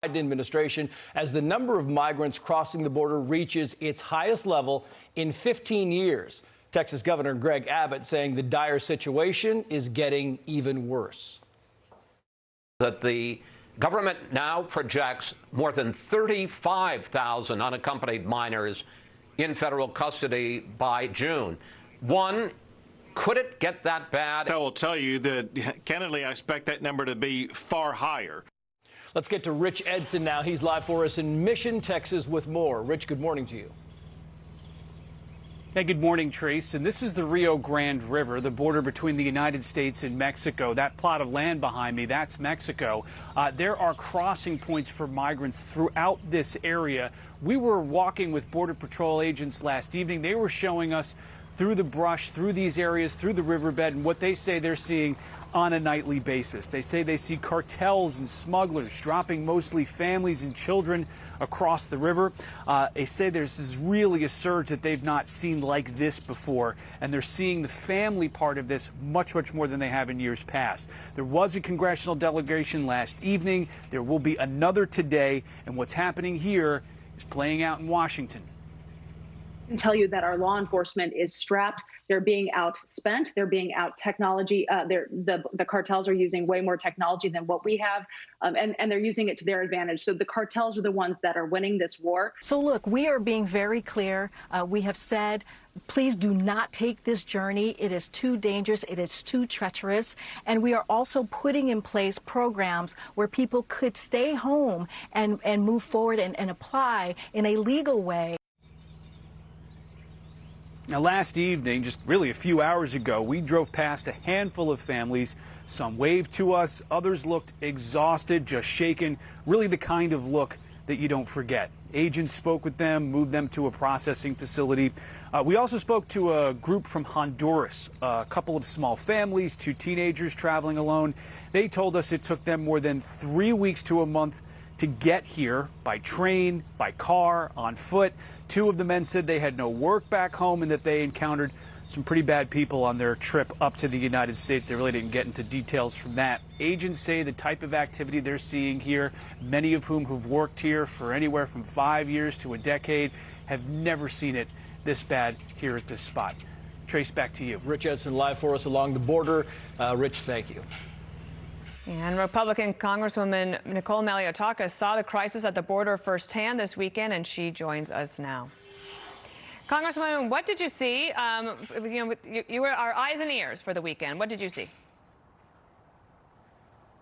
Biden administration as the number of migrants crossing the border reaches its highest level in 15 years. Texas Governor Greg Abbott saying the dire situation is getting even worse. That the government now projects more than 35,000 unaccompanied minors in federal custody by June. One, could it get that bad? I will tell you that, candidly, I expect that number to be far higher. Let's get to Rich Edson now. He's live for us in Mission, Texas with more. Rich, good morning to you. Hey, good morning, Trace. And this is the Rio Grande River, the border between the United States and Mexico. That plot of land behind me, that's Mexico. There are crossing points for migrants throughout this area. We were walking with Border Patrol agents last evening. They were showing us through the brush, through these areas, through the riverbed, and what they say they're seeing on a nightly basis. They say they see cartels and smugglers dropping mostly families and children across the river. They say this is really a surge that they've not seen like this before, and they're seeing the family part of this much, much more than they have in years past. There was a congressional delegation last evening. There will be another today, and what's happening here is playing out in Washington. I can tell you that our law enforcement is strapped. They're being outspent. They're being out technology. The cartels are using way more technology than what we have, and they're using it to their advantage. So the cartels are the ones that are winning this war. So look, we are being very clear. We have said, please do not take this journey. It is too dangerous. It is too treacherous. And we are also putting in place programs where people could stay home and move forward and apply in a legal way. Now, last evening, just really a few hours ago, we drove past a handful of families. Some waved to us, others looked exhausted, just shaken, really the kind of look that you don't forget. Agents spoke with them, moved them to a processing facility. We also spoke to a group from Honduras, a couple of small families, 2 teenagers traveling alone. They told us it took them more than 3 weeks to a month to get here by train, by car, on foot. 2 of the men said they had no work back home and that they encountered some pretty bad people on their trip up to the United States. They really didn't get into details from that. Agents say the type of activity they're seeing here, many of whom have worked here for anywhere from 5 years to a decade, have never seen it this bad here at this spot. Trace, back to you. Rich Edson live for us along the border. Rich, thank you. And Republican Congresswoman Nicole Malliotakis saw the crisis at the border firsthand this weekend, and she joins us now. Congresswoman, what did you see? You were our eyes and ears for the weekend. What did you see?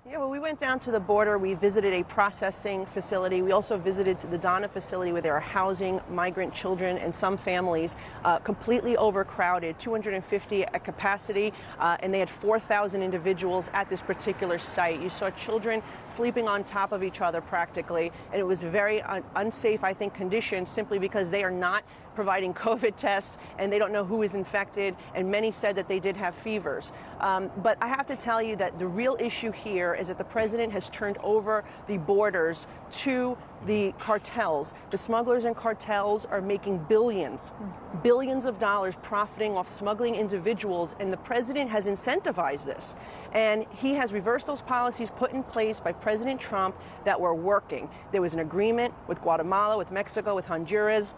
Yeah, well, we went down to the border. We visited a processing facility. We also visited the Donna facility where they are housing migrant children and some families, completely overcrowded, 250 at capacity, and they had 4,000 individuals at this particular site. You saw children sleeping on top of each other practically, and it was very unsafe, I think, conditions simply because they are not providing COVID tests and they don't know who is infected, and many said that they did have fevers. But I have to tell you that the real issue here is that the president has turned over the borders to the cartels. The smugglers and cartels are making billions of dollars profiting off smuggling individuals, and the president has incentivized this. And he has reversed those policies put in place by President Trump that were working. There was an agreement with Guatemala, with Mexico, with Honduras,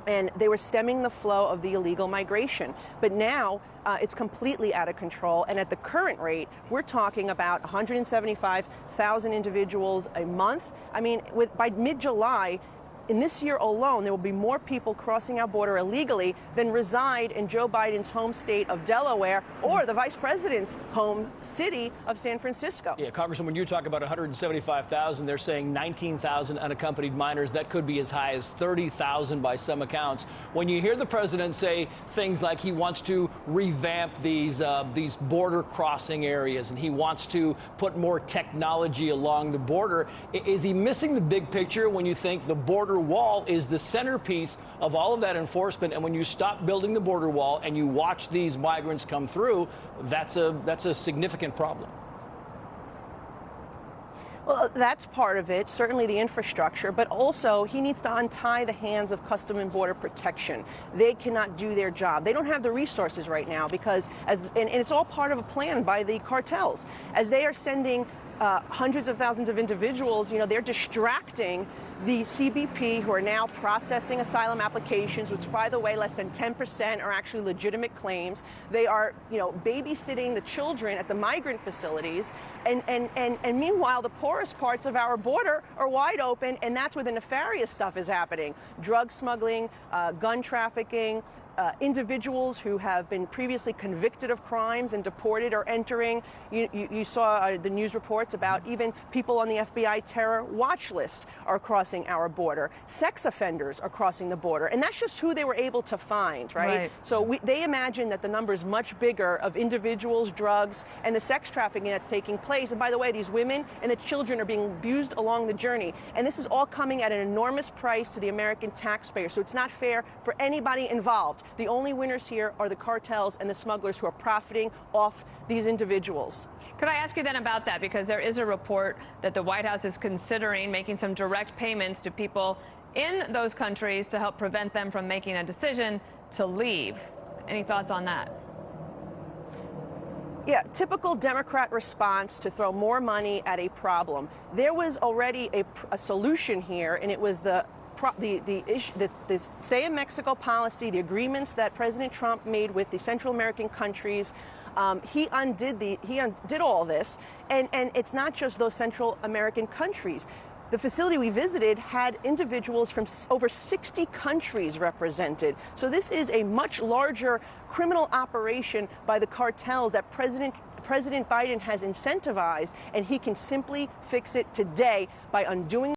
and they were stemming the flow of the illegal migration. But now it's completely out of control, and at the current rate, we're talking about 175,000 individuals a month. I mean, by mid-July, in this year alone, there will be more people crossing our border illegally than reside in Joe Biden's home state of Delaware or the vice president's home city of San Francisco. Yeah, Congressman, when you talk about 175,000, they're saying 19,000 unaccompanied minors. That could be as high as 30,000 by some accounts. When you hear the president say things like he wants to revamp these border crossing areas and he wants to put more technology along the border, is he missing the big picture when you think the border wall is the centerpiece of all of that enforcement? And when you stop building the border wall and you watch these migrants come through, that's a significant problem. Well, that's part of it, certainly the infrastructure, but also he needs to untie the hands of Customs and Border Protection. They cannot do their job. They don't have the resources right now because, and it's all part of a plan by the cartels, as they are sending hundreds of thousands of individuals, they're distracting the CBP, who are now processing asylum applications, which, by the way, less than 10% are actually legitimate claims. They are, babysitting the children at the migrant facilities. And meanwhile, the poorest parts of our border are wide open, and that's where the nefarious stuff is happening. Drug smuggling, gun trafficking, individuals who have been previously convicted of crimes and deported are entering. You saw the news reports about even people on the FBI terror watch list are crossing our border. Sex offenders are crossing the border. And that's just who they were able to find, right? So they imagine that the number is much bigger of individuals, drugs, and the sex trafficking that's taking place. And by the way, these women and the children are being abused along the journey. And this is all coming at an enormous price to the American taxpayer. So it's not fair for anybody involved. The only winners here are the cartels and the smugglers who are profiting off these individuals. Could I ask you then about that? Because there is a report that the White House is considering making some direct payments to people in those countries to help prevent them from making a decision to leave. Any thoughts on that? Yeah, typical Democrat response to throw more money at a problem. There was already a solution here, and it was the Stay in Mexico policy, the agreements that President Trump made with the Central American countries. He undid all this, and it's not just those Central American countries. The facility we visited had individuals from over 60 countries represented. So this is a much larger criminal operation by the cartels that President Biden has incentivized, and he can simply fix it today by undoing